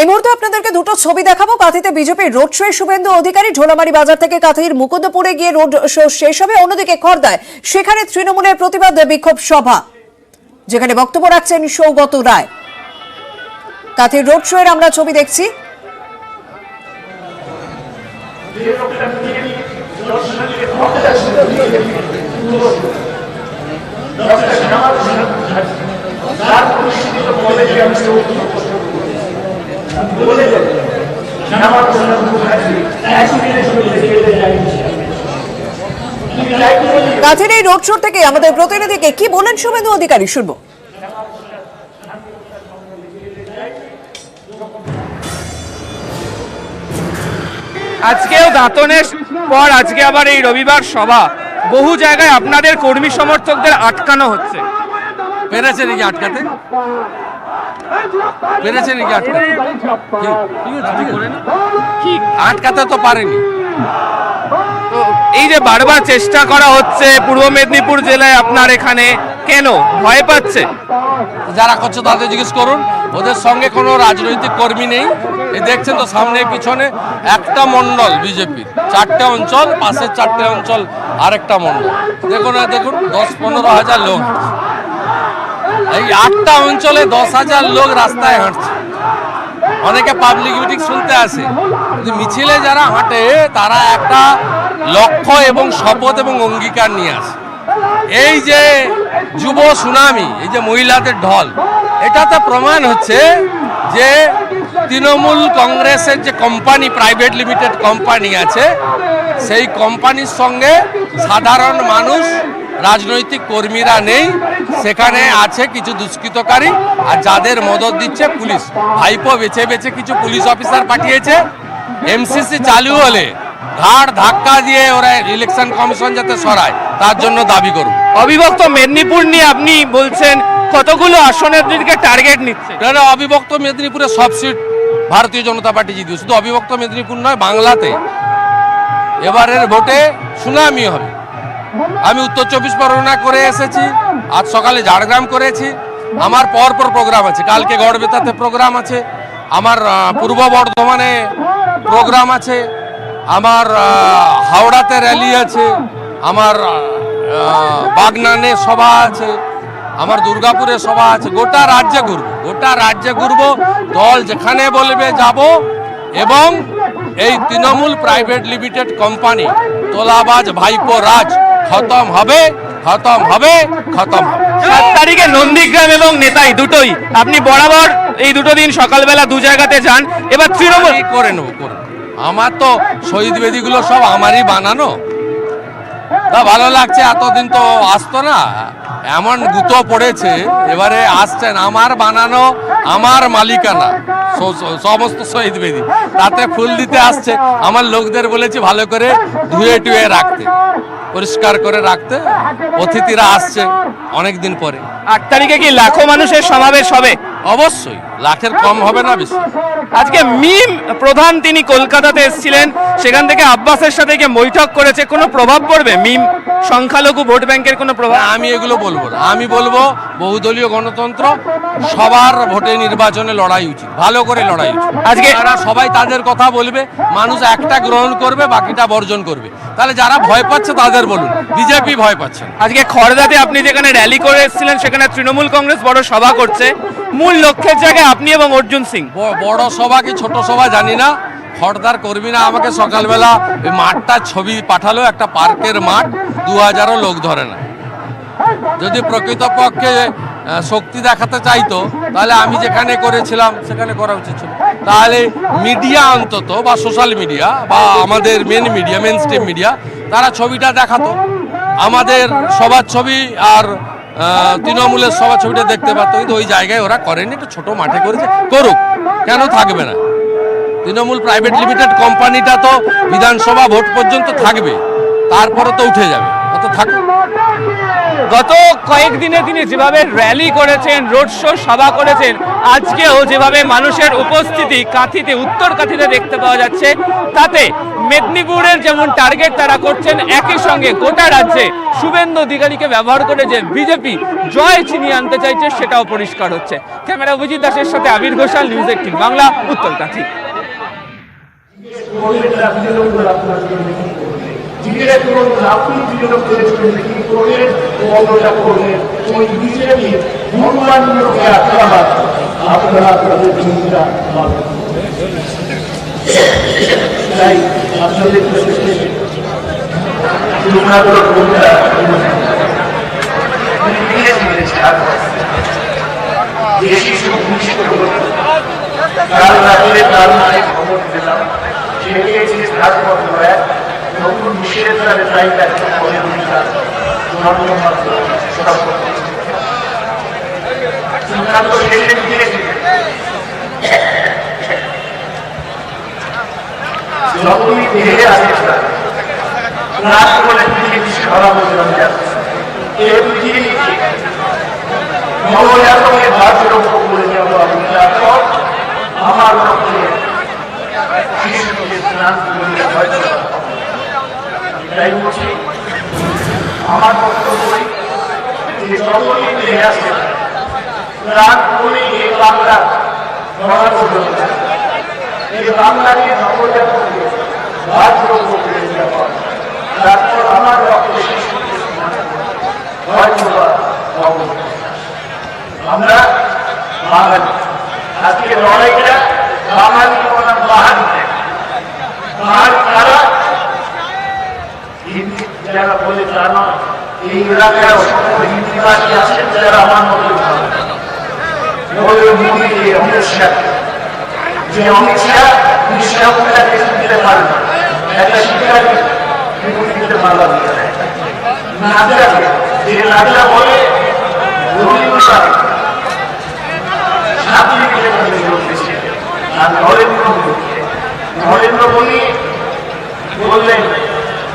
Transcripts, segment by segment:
এই মুহূর্তে আপনাদেরকে দুটো ছবি দেখাবো। কাঁথিতে বিজেপির রোড শোয়ে শুভেন্দু অধিকারী, ঢোলামারি বাজার থেকে কাঁথির মুকুন্দপুরে গিয়ে রোড শো শেষ হবে। অন্যদিকে খড়দায় সেখানে তৃণমূলের প্রতিবাদ বিক্ষোভ সভা, যেখানে বক্তব্য রাখছেন সৌগত রায়। কাঁথির রোড শোয়ের আমরা ছবি দেখছি। কাঁথির এই রোড শো থেকে আমাদের প্রতিনিধিকে কি বলেন শুভেন্দু অধিকারী, শুনবো। আজকেও দাঁতনের পর আজকে আবার এই রবিবার সভা, বহু জায়গায় আপনাদের কর্মী সমর্থকদের আটকানো হচ্ছে। পেরেছে নাকি আটকাতে? পেরেছে নাকি আটকাতে? আটকাতে তো পারেনি। তো এই যে বারবার চেষ্টা করা হচ্ছে পূর্ব মেদিনীপুর জেলায়, আপনার এখানে কেন ভয় পাচ্ছে? যারা করছে তাদের জিজ্ঞেস করুন। ওদের সঙ্গে কোনো রাজনৈতিক কর্মী নেই। এই দেখছেন তো সামনে পিছনে একটা মণ্ডল বিজেপির, 4টে অঞ্চল, পাশের 4টে অঞ্চল আরেকটা মণ্ডল। দেখুন 10-15 হাজার লোক, এই 8টা অঞ্চলে 10,000 লোক রাস্তায় হাঁটছে। অনেকে পাবলিক মিটিং শুনতে আসে, কিন্তু মিছিলে যারা হাঁটে তারা একটা লক্ষ্য এবং শপথ এবং অঙ্গীকার নিয়ে আসে। এই যে যুব সুনামি, এই যে মহিলাদের ঢল, এটাতে প্রমাণ হচ্ছে যে তৃণমূল কংগ্রেসের যে কোম্পানি, প্রাইভেট লিমিটেড কোম্পানি আছে, সেই কোম্পানির সঙ্গে সাধারণ মানুষ, রাজনৈতিক কর্মীরা নেই। সেখানে আছে কিছু দুষ্কৃতকারী, আর যাদের মদত দিচ্ছে পুলিশ। ভাইপো বেছে বেছে কিছু পুলিশ অফিসার পাঠিয়েছে। এমসিসি চালু হলে ঘাড় ধাক্কা দিয়ে ওরা ইলেকশন কমিশন যাতে সরায়, তার জন্য দাবি করুন। অবিভক্ত মেদিনীপুর নিয়ে আপনি বলছেন কতগুলো আসনের দিকে টার্গেট নিচ্ছে? অবিভক্ত মেদিনীপুরে সব সিট ভারতীয় জনতা পার্টি জিতবে। শুধু অবিভক্ত মেদিনীপুর নয়, বাংলাতে এবারের ভোটে সুনামি হবে। আমি উত্তর 24 পরগনা করে এসেছি, আজ সকালে ঝাড়গ্রাম করেছি। আমার পরপর প্রোগ্রাম আছে, কালকে গড়বেতাতে প্রোগ্রাম আছে, আমার পূর্ব বর্ধমানে প্রোগ্রাম আছে, আমার হাওড়াতে র্যালি আছে, আমার বাগনানে সভা আছে, আমার দুর্গাপুরে সভা আছে। গোটা রাজ্যে ঘুরবো, দল যেখানে বলবে যাব। এবং এই তৃণমূল প্রাইভেট লিমিটেড কোম্পানি, তোলাবাজ ভাইপো রাজ খতম হবে। 7 তারিখে নন্দীগ্রাম এবং নেতাই দুটোই আপনি বরাবর এই দুটো দিন সকালবেলা দু জায়গাতে যান। এবার তৃণমূল করে নেব। আমার তো শহীদ বেদিগুলো সব আমারই বানানো, তা ভালো লাগছে। এতদিন তো আসতো না, এমন গুঁতো পড়েছে, এবারে আসছেন। আমার বানানো, আমার মালিকানা সমস্ত শহীদ বেদি, তাতে ফুল দিতে আসছে। আমার লোকদের বলেছি ভালো করে ধুয়ে টুয়ে রাখতে, পরিষ্কার করে রাখতে। অতিথিরা আসছে অনেক দিন পরে। 8 তারিখে কি লাখো মানুষের সমাবেশ হবে? অবশ্যই, লাখের কম হবে না, বেশি। আজকে মিম প্রধান তিনি কলকাতাতে এসেছিলেন, সেখান থেকে আব্বাসের সাথে গিয়ে বৈঠক করেছে। কোনো প্রভাব পড়বে মিম সংখ্যালঘু ভোট ব্যাংকের কোনো প্রভাব? আমি এগুলো বলবো না। আমি বলবো বহুদলীয় গণতন্ত্র, সবার ভোটে নির্বাচনে লড়াই উচিত, ভালো করে লড়াই উচিত। আজকে যারা সবাই তাদের কথা বলবে, মানুষ একটা গ্রহণ করবে, বাকিটা বর্জন করবে। তাহলে যারা ভয় পাচ্ছে তাদের বলুন, বিজেপি ভয় পাচ্ছে। আজকে খড়দাতে আপনি যেখানে র্যালি করে এসেছিলেন, সেখানে তৃণমূল কংগ্রেস বড় সভা করছে। মূল লক্ষ্যের জায়গায় আপনি এবং অর্জুন সিং। বড় সভা কি ছোট সভা জানি না, খড়দার কর্মীরা আমাকে সকালবেলা ওই মাঠটার ছবি পাঠালো, একটা পার্কের মাঠ, 2000ও লোক ধরে না। যদি প্রকৃতপক্ষে শক্তি দেখাতে চাইতো, তাহলে আমি যেখানে করেছিলাম সেখানে করা উচিত ছিল। তাহলে মিডিয়া অন্তত, বা সোশ্যাল মিডিয়া, বা আমাদের main media, main stream media, তারা ছবিটা দেখাতো, আমাদের সবার ছবি আর তৃণমূলের সবার ছবিটা দেখতে পারতো। কিন্তু ওই জায়গায় ওরা করেনি, একটু ছোট মাঠে করেছে, করুক, কেন থাকবে না। তৃণমূল প্রাইভেট লিমিটেড কোম্পানিটা তো বিধানসভা ভোট পর্যন্ত থাকবে, তারপরে তো উঠে যাবে, অত থাকুক। গত কয়েকদিনে তিনি যেভাবে র্যালি করেছেন, রোড শো, সভা করেছেন, আজকেও যেভাবে মানুষের উপস্থিতি কাঁথিতে, উত্তর কাঁথিতে দেখতে পাওয়া যাচ্ছে, তাতে মেদিনীপুরের যেমন টার্গেট তারা করছেন, একই সঙ্গে গোটা রাজ্যে শুভেন্দু অধিকারীকে ব্যবহার করে যে বিজেপি জয় ছিনিয়ে আনতে চাইছে সেটাও পরিষ্কার হচ্ছে। ক্যামেরা অভিজিৎ দাসের সাথে আবির ঘোষাল, নিউজ 18 বাংলা, উত্তর কাঁথি। আপনি যেগুলো করেছিলেন কি করলেন বন্ধটা করলেন ওই বিজেপি মনোমান্যকে আক্রমণ আপনারা আপনাদের চিন্তা তাই আপনাদের বেশি সুনিশ্চিত কাল রাত্রে কাল মানে খবর দিলাম সেটি ধারণ নতুন নিষেধাজ্ঞা চাইতে একটা পরিমাণ জন্মমাত্র সিদ্ধান্ত শেষে দিয়েছে যতই দেহে আছে রাত বলে পৃথিবী সারা বছর যাচ্ছে এই পৃথিবীকে নবজাতকে বাজরক্ষ করে যাবো আমি তারপর আমার লক্ষ্যে শিশুকে স্নান করে হয়তো এটাই বলছি আমার বক্তব্য যে যতদিন দেহে আছে রাত বলে এই বাংলা ধরা পড়ে এই বাংলাকে নবজাতকে বাজরক্ষ করে যাবো তারপর আমার লক্ষ্যে শিশুকে হয়তো আমরা বাঙালি আজকে লড়াইটা বাঙালি বাহারি বাহারি তারা হিন্দি যারা বলে তা নয় এই এলাকায় অসংখ্য হিন্দিভাষী আছেন যারা আমার মতো মোদী অমিত শাহ যে অমিত শাহ নিঃস্বামীকে দিতে পারে না একটা শিক্ষার্থী দিতে পারলাম নাচা যে নাচা বলে রবীন্দ্রনাথ আর নরেন্দ্র মোদী বললেন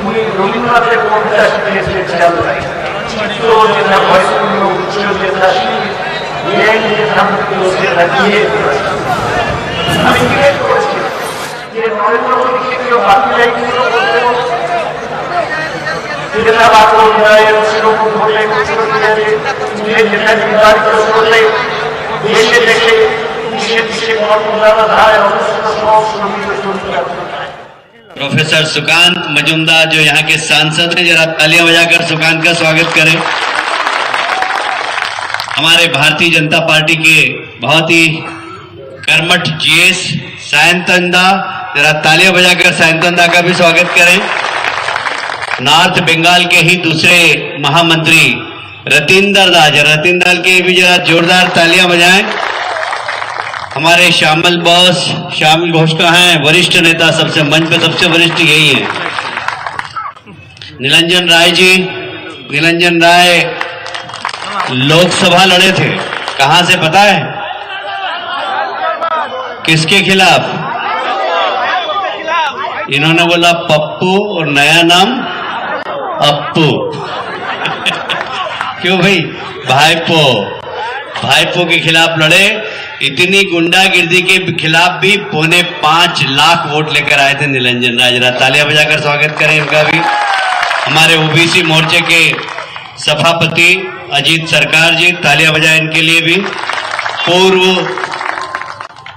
উনি রবীন্দ্রনাথের কবিতা শিখিয়েছিলেন খেয়াল নাই চিত্র যেটা ভয়পূর্ণ উচ্চ যেটা আমি জিজ্ঞেস করেছি যে নরেন্দ্র মোদীকে কেউ বাকি যাইনি যেটা বাংলা উন্নয়ন সেরকম ধরলে যেটা নির্ধারিত করলে দেশে দেশে प्रोफेसर सुकांत मजूमदार जो यहाँ के सांसद हैं, जरा तालियां बजाकर सुकांत का स्वागत करें। हमारे भारतीय जनता पार्टी के बहुत ही कर्मठ जीएस सायंतंदा, जरा तालियां बजाकर सायंतंदा का भी स्वागत करें। नॉर्थ बंगाल के ही दूसरे महामंत्री रतिंदर दास, रतिंदर के भी जरा जोरदार तालियां बजाएं। हमारे श्यामल बॉस, श्यामल घोष का है वरिष्ठ नेता, सबसे मंच पे सबसे वरिष्ठ यही है। निरंजन राय जी, निरंजन राय लोकसभा लड़े थे, कहां से पता है? किसके खिलाफ? इन्होंने बोला पप्पू और नया नाम अप्पू। क्यों भाई? भाईपो, भाईपो के खिलाफ लड़े। इतनी गुंडागिर्दी के खिलाफ भी 5.25 लाख वोट लेकर आए थे निरंजन राय। जरा तालियां बजाकर स्वागत करें इनका भी। हमारे ओबीसी मोर्चे के सभापति अजीत सरकार जी, तालियां बजाएं इनके लिए भी। पूर्व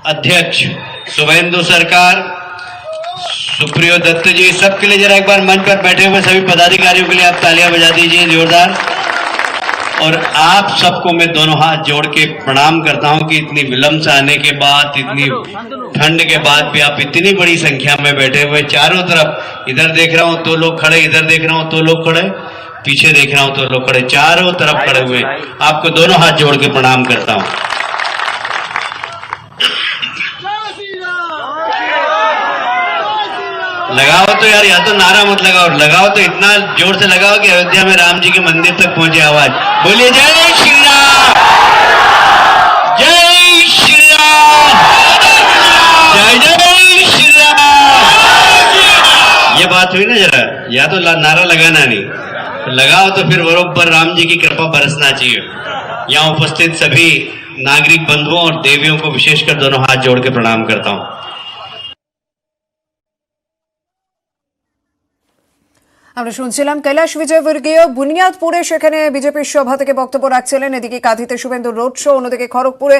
अध्यक्ष शुभेंदु सरकार, सुप्रियो दत्त जी, सबके लिए जरा एक बार मंच पर बैठे हुए सभी पदाधिकारियों के लिए आप तालियां बजा दीजिए जोरदार। और आप सबको मैं दोनों हाथ जोड़ के प्रणाम करता हूं कि इतनी विलंब से आने के बाद, इतनी ठंड के बाद भी आप इतनी बड़ी संख्या में बैठे हुए, चारों तरफ, इधर देख रहा हूं तो लोग खड़े, इधर देख रहा हूं तो लोग खड़े, पीछे देख रहा हूं तो लोग खड़े, चारों तरफ खड़े हुए आपको दोनों हाथ जोड़ के प्रणाम करता हूं। लगाओ तो यार, या तो नारा मत लगाओ, लगाओ तो इतना जोर से लगाओ कि अयोध्या में राम जी के मंदिर तक पहुंचे आवाज। बोलिए जय श्री राम, जय श्री राम, जय जय श्री राम। ये बात हुई ना जरा, या तो नारा लगाना नहीं, लगाओ तो फिर बरोबर राम जी की कृपा बरसना चाहिए। यहाँ उपस्थित सभी नागरिक बंधुओं और देवियों को विशेषकर दोनों हाथ जोड़ के प्रणाम करता हूँ। আমরা শুনছিলাম কৈলাস বিজয়বর্গীয় বুনিয়াদপুরে সেখানে বিজেপির সভা থেকে বক্তব্য রাখছিলেন। এদিকে কাঁথিতে শুভেন্দু রোড শো, অন্যদিকে খড়গপুরে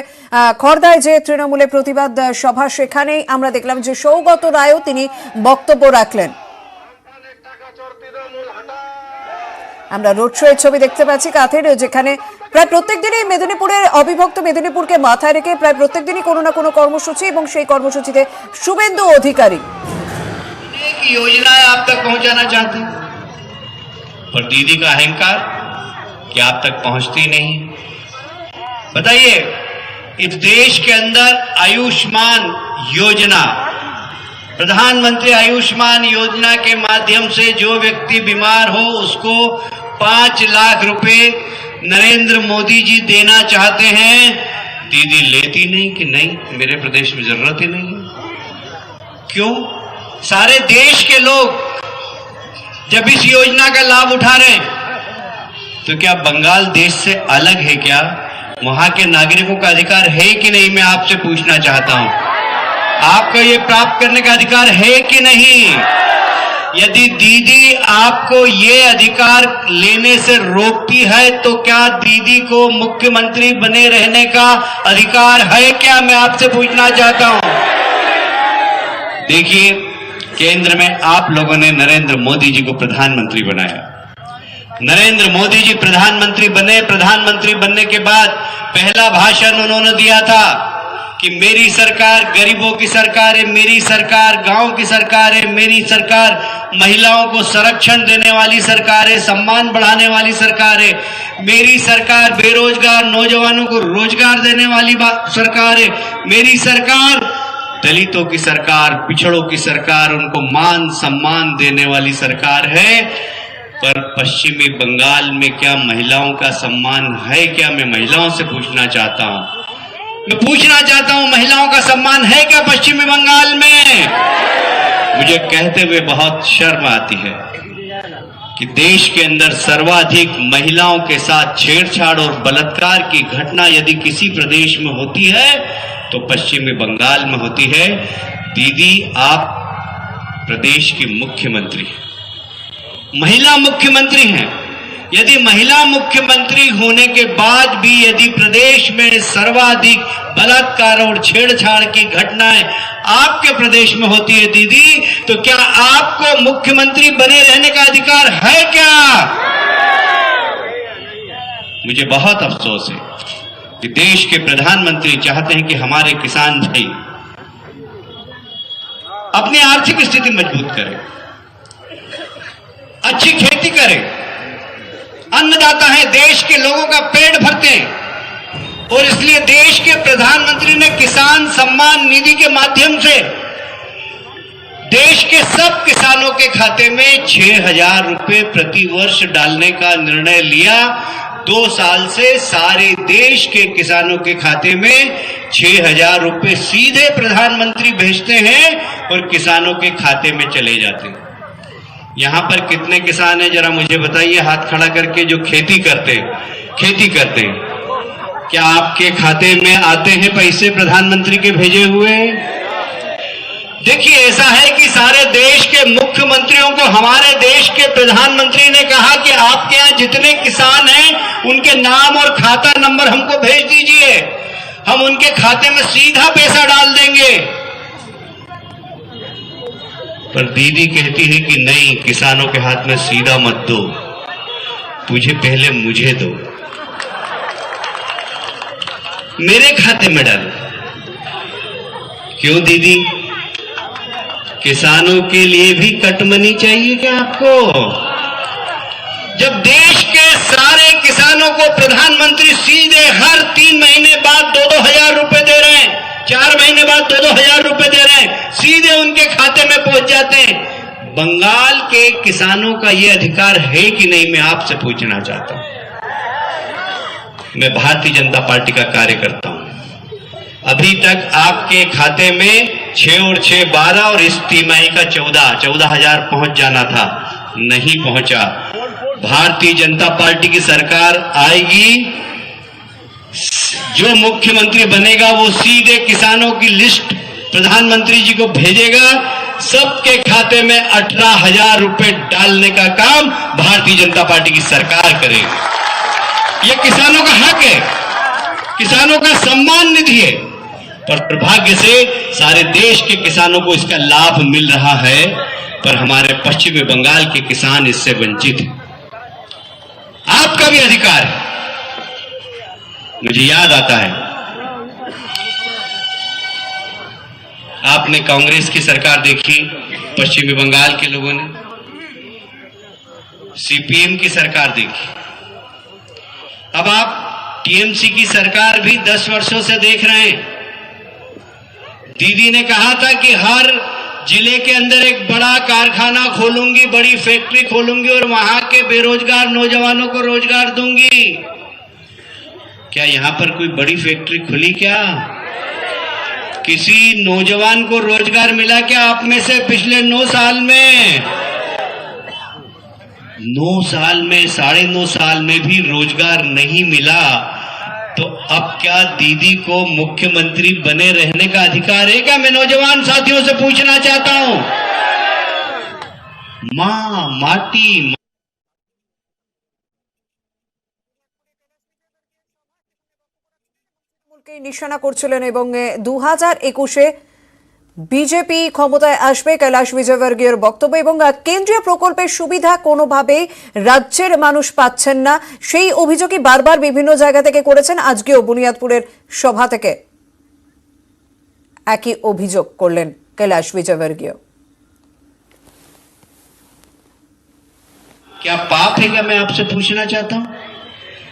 খড়দায় যে তৃণমূলের প্রতিবাদ সভা, সেখানেই আমরা দেখলাম যে সৌগত রায়ও তিনি বক্তব্য রাখলেন। আমরা রোড শো এর ছবি দেখতে পাচ্ছি কাঁথির, যেখানে প্রায় প্রত্যেক দিনই মেদিনীপুরের অবিভক্ত মেদিনীপুরকে মাথায় রেখে প্রায় প্রত্যেক দিনই কোনো না কোনো কর্মসূচি, এবং সেই কর্মসূচিতে শুভেন্দু অধিকারী योजनाएं आप तक पहुंचाना चाहते हैं, पर दीदी का अहंकार कि आप तक पहुंचती नहीं। बताइए, इस देश के अंदर आयुष्मान योजना, प्रधानमंत्री आयुष्मान योजना के माध्यम से जो व्यक्ति बीमार हो उसको 5 लाख रुपए नरेंद्र मोदी जी देना चाहते हैं। दीदी लेती नहीं कि नहीं, मेरे प्रदेश में जरूरत ही नहीं है। क्यों? सारे देश के लोग जब इस योजना का लाभ उठा रहे हैं, तो क्या बंगाल देश से अलग है क्या? वहां के नागरिकों का अधिकार है कि नहीं, मैं आपसे पूछना चाहता हूं। आपको ये प्राप्त करने का अधिकार है कि नहीं? यदि दीदी आपको ये अधिकार लेने से रोकती है, तो क्या दीदी को मुख्यमंत्री बने रहने का अधिकार है क्या, मैं आपसे पूछना चाहता हूं। देखिए, केंद्र में आप लोगों ने नरेंद्र मोदी जी को प्रधानमंत्री बनाया। नरेंद्र मोदी जी प्रधानमंत्री बने। प्रधानमंत्री बनने के बाद पहला भाषण उन्होंने दिया था कि मेरी सरकार गरीबों की सरकार है, मेरी सरकार गांव की सरकार है, मेरी सरकार महिलाओं को संरक्षण देने वाली सरकार है, सम्मान बढ़ाने वाली सरकार है, मेरी सरकार बेरोजगार नौजवानों को रोजगार देने वाली सरकार है, मेरी सरकार दलितों की सरकार, पिछड़ों की सरकार, उनको मान सम्मान देने वाली सरकार है। पर पश्चिमी बंगाल में क्या महिलाओं का सम्मान है क्या? मैं महिलाओं से पूछना चाहता हूं। मैं पूछना चाहता हूं, महिलाओं का सम्मान है क्या पश्चिमी बंगाल में? मुझे कहते हुए बहुत शर्म आती है कि देश के अंदर सर्वाधिक महिलाओं के साथ छेड़छाड़ और बलात्कार की घटना यदि किसी प्रदेश में होती है तो पश्चिमी बंगाल में होती है। दीदी, आप प्रदेश की मुख्यमंत्री, महिला मुख्यमंत्री हैं। यदि महिला मुख्यमंत्री होने के बाद भी यदि प्रदेश में सर्वाधिक बलात्कार और छेड़छाड़ की घटनाएं आपके प्रदेश में होती है दीदी, तो क्या आपको मुख्यमंत्री बने रहने का अधिकार है क्या? मुझे बहुत अफसोस है कि देश के प्रधानमंत्री चाहते हैं कि हमारे किसान भाई अपनी आर्थिक स्थिति मजबूत करें, अच्छी खेती करें, अन्नदाता है, देश के लोगों का पेट भरते हैं। और इसलिए देश के प्रधानमंत्री ने किसान सम्मान निधि के माध्यम से देश के सब किसानों के खाते में 6,000 रुपए प्रति वर्ष डालने का निर्णय लिया। 2 साल से सारे देश के किसानों के खाते में 6,000 रुपए सीधे प्रधानमंत्री भेजते हैं और किसानों के खाते में चले जाते हैं। यहां पर कितने किसान हैं जरा मुझे बताइए, हाथ खड़ा करके, जो खेती करते हैं। क्या आपके खाते में आते हैं पैसे प्रधानमंत्री के भेजे हुए? देखिए, ऐसा है कि सारे देश के मुख्यमंत्रियों को हमारे देश के प्रधानमंत्री ने कहा कि आपके यहां जितने किसान हैं उनके नाम और खाता नंबर हमको भेज दीजिए, हम उनके खाते में सीधा पैसा डाल देंगे। पर दीदी कहती है कि नहीं, किसानों के हाथ में सीधा मत दो, पहले मुझे दो, मेरे खाते में डालो। क्यों दीदी? किसानों के लिए भी कटमनी चाहिए क्या आपको? जब देश के सारे किसानों को प्रधानमंत्री सीधे हर 3 महीने बाद 2-2 हजार रुपए दे रहे हैं, 4 महीने बाद 2-2 हजार रुपए दे रहे हैं, सीधे उनके खाते में पहुंच जाते हैं। बंगाल के किसानों का यह अधिकार है कि नहीं, मैं आपसे पूछना चाहता हूं। मैं भारतीय जनता पार्टी का कार्यकर्ता हूं। अभी तक आपके खाते में 6 और 6 12 और इस तिमाही का 14 हजार पहुंच जाना था, नहीं पहुंचा। भारतीय जनता पार्टी की सरकार आएगी, जो मुख्यमंत्री बनेगा वो सीधे किसानों की लिस्ट प्रधानमंत्री जी को भेजेगा, सबके खाते में 18,000 रुपए डालने का काम भारतीय जनता पार्टी की सरकार करेगी। ये किसानों का हक है, किसानों का सम्मान निधि है, पर दुर्भाग्य से सारे देश के किसानों को इसका लाभ मिल रहा है, पर हमारे पश्चिमी बंगाल के किसान इससे वंचित हैं। आपका भी अधिकार है। मुझे याद आता है, आपने कांग्रेस की सरकार देखी, पश्चिमी बंगाल के लोगों ने सीपीएम की सरकार देखी, अब आप टीएमसी की सरकार भी 10 वर्षों से देख रहे हैं। दीदी ने कहा था कि हर जिले के अंदर एक बड़ा कारखाना खोलूंगी, बड़ी फैक्ट्री खोलूंगी और वहां के बेरोजगार नौजवानों को रोजगार दूंगी। क्या यहां पर कोई बड़ी फैक्ट्री खुली? क्या किसी नौजवान को रोजगार मिला क्या आप में से पिछले 9 साल में? 9 साल में, 9.5 साल में भी रोजगार नहीं मिला, तो अब क्या दीदी को मुख्यमंत्री बने रहने का अधिकार है क्या? मैं नौजवान साथियों से पूछना चाहता हूं। मां माटी কে নিশানা করছিলেন এবং 2021-এ বিজেপি ক্ষমতায় আসবে কৈলাশ বিজয়বর্গীয়র বক্তব্য এবং কেন্দ্রীয় প্রকল্পের সুবিধা কোনোভাবে রাজ্যের মানুষ পাচ্ছেন না, সেই অভিযোগই বারবার বিভিন্ন জায়গা থেকে করেছেন। আজকেও বুনিয়াদপুরের সভা থেকে একই অভিযোগ করলেন কৈলাশ বিজয়বর্গীয়। क्या पाप है? क्या मैं आपसे पूछना चाहता हूं,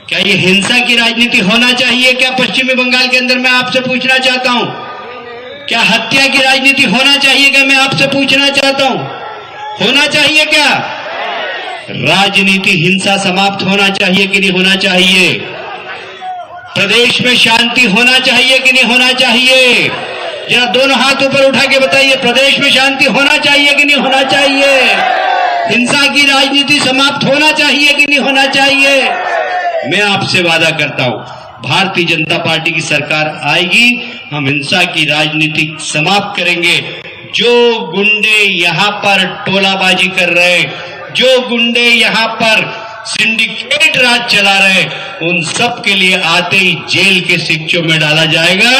क्या ये हिंसा की राजनीति होना चाहिए क्या पश्चिमी बंगाल के अंदर? मैं आपसे पूछना चाहता हूं, क्या हत्या की राजनीति होना चाहिए क्या? मैं आपसे पूछना चाहता हूं, होना चाहिए क्या? राजनीति हिंसा समाप्त होना चाहिए कि नहीं होना चाहिए? प्रदेश में शांति होना चाहिए कि नहीं होना चाहिए? जरा दोनों हाथ ऊपर उठा के बताइए, प्रदेश में शांति होना चाहिए कि नहीं होना चाहिए? हिंसा की राजनीति समाप्त होना चाहिए कि नहीं होना चाहिए? मैं आपसे वादा करता हूं, भारतीय जनता पार्टी की सरकार आएगी, हम हिंसा की राजनीति समाप्त करेंगे। जो गुंडे यहां पर टोलाबाजी कर रहे, जो गुंडे यहां पर सिंडिकेट राज चला रहे, उन सब के लिए आते ही जेल के शिक्षों में डाला जाएगा।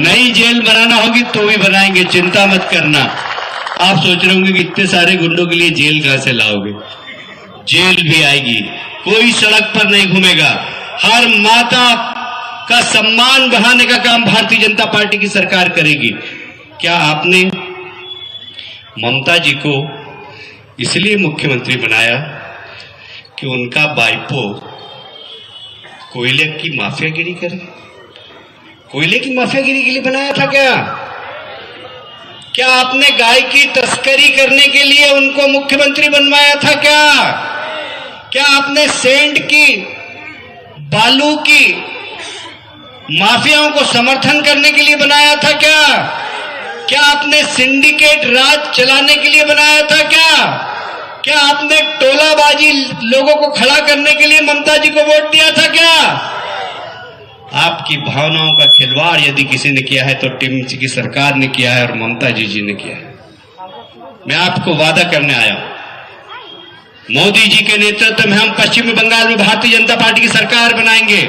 नई जेल बनाना होगी तो भी बनाएंगे, चिंता मत करना। आप सोच रहे होंगे कि इतने सारे गुंडों के लिए जेल कहां से लाओगे? जेल भी आएगी, कोई सड़क पर नहीं घूमेगा। हर माता का सम्मान बढ़ाने का काम भारतीय जनता पार्टी की सरकार करेगी। क्या आपने ममता जी को इसलिए मुख्यमंत्री बनाया कि उनका बाइपो कोयले की माफियागिरी करे? कोयले की माफियागिरी के लिए बनाया था क्या? क्या आपने गाय की तस्करी करने के लिए उनको मुख्यमंत्री बनवाया था क्या? क्या आपने सेंट की, बालू की माफियाओं को समर्थन करने के लिए बनाया था क्या? क्या आपने सिंडिकेट राज चलाने के लिए बनाया था क्या? क्या आपने टोलाबाजी लोगों को खड़ा करने के लिए ममता जी को वोट दिया था क्या? आपकी भावनाओं का खिलवाड़ यदि किसी ने किया है तो टीएमसी की सरकार ने किया है और ममता जी ने किया है। मैं आपको वादा करने आया हूं, मोदी जी के नेतृत्व में हम पश्चिमी बंगाल में भारतीय जनता पार्टी की सरकार बनाएंगे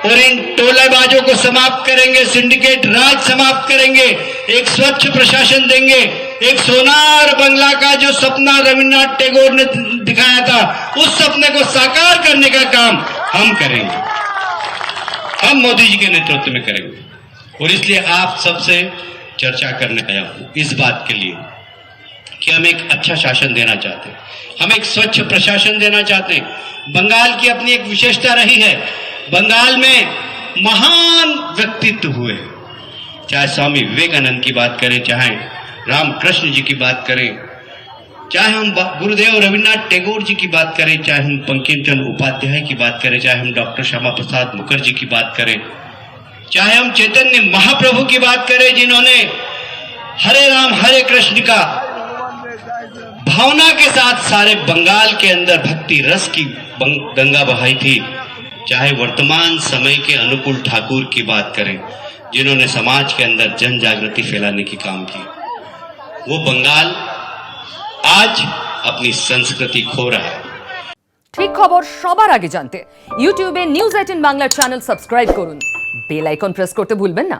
और इन टोलेबाजों को समाप्त करेंगे, सिंडिकेट राज समाप्त करेंगे, एक स्वच्छ प्रशासन देंगे, एक सोनार बंगला का जो सपना रविन्द्रनाथ टैगोर ने दिखाया था, उस सपने को साकार करने का काम हम करेंगे, हम मोदी जी के नेतृत्व में करेंगे। और इसलिए आप सबसे चर्चा करने आया हूं इस बात के लिए कि हम एक अच्छा शासन देना चाहते हैं, हम एक स्वच्छ प्रशासन देना चाहते हैं। बंगाल की अपनी एक विशेषता रही है, बंगाल में महान व्यक्तित्व हुए, चाहे स्वामी विवेकानंद की बात करें, चाहे रामकृष्ण जी की बात करें, चाहे हम गुरुदेव रविन्द्रनाथ टैगोर जी की बात करें, चाहे हम बंकिम चंद्र उपाध्याय की बात करें, चाहे हम डॉक्टर श्यामा प्रसाद मुखर्जी की बात करें, चाहे हम चैतन्य महाप्रभु की बात करें, जिन्होंने हरे राम हरे कृष्ण का भावना के साथ सारे बंगाल के अंदर भक्ति रस की गंगा बहाई थी। चाहे वर्तमान समय के अनुकूल ठाकुर की बात करें, जिन्होंने समाज के अंदर जन जागृति फैलाने की काम की, वो बंगाल आज अपनी संस्कृति खो रहा है। ঠিক খবর সবার আগে জানতে ইউটিউবে নিউজ 18 বাংলা চ্যানেল সাবস্ক্রাইব করুন, বেল আইকন প্রেস করতে ভুলবেন না।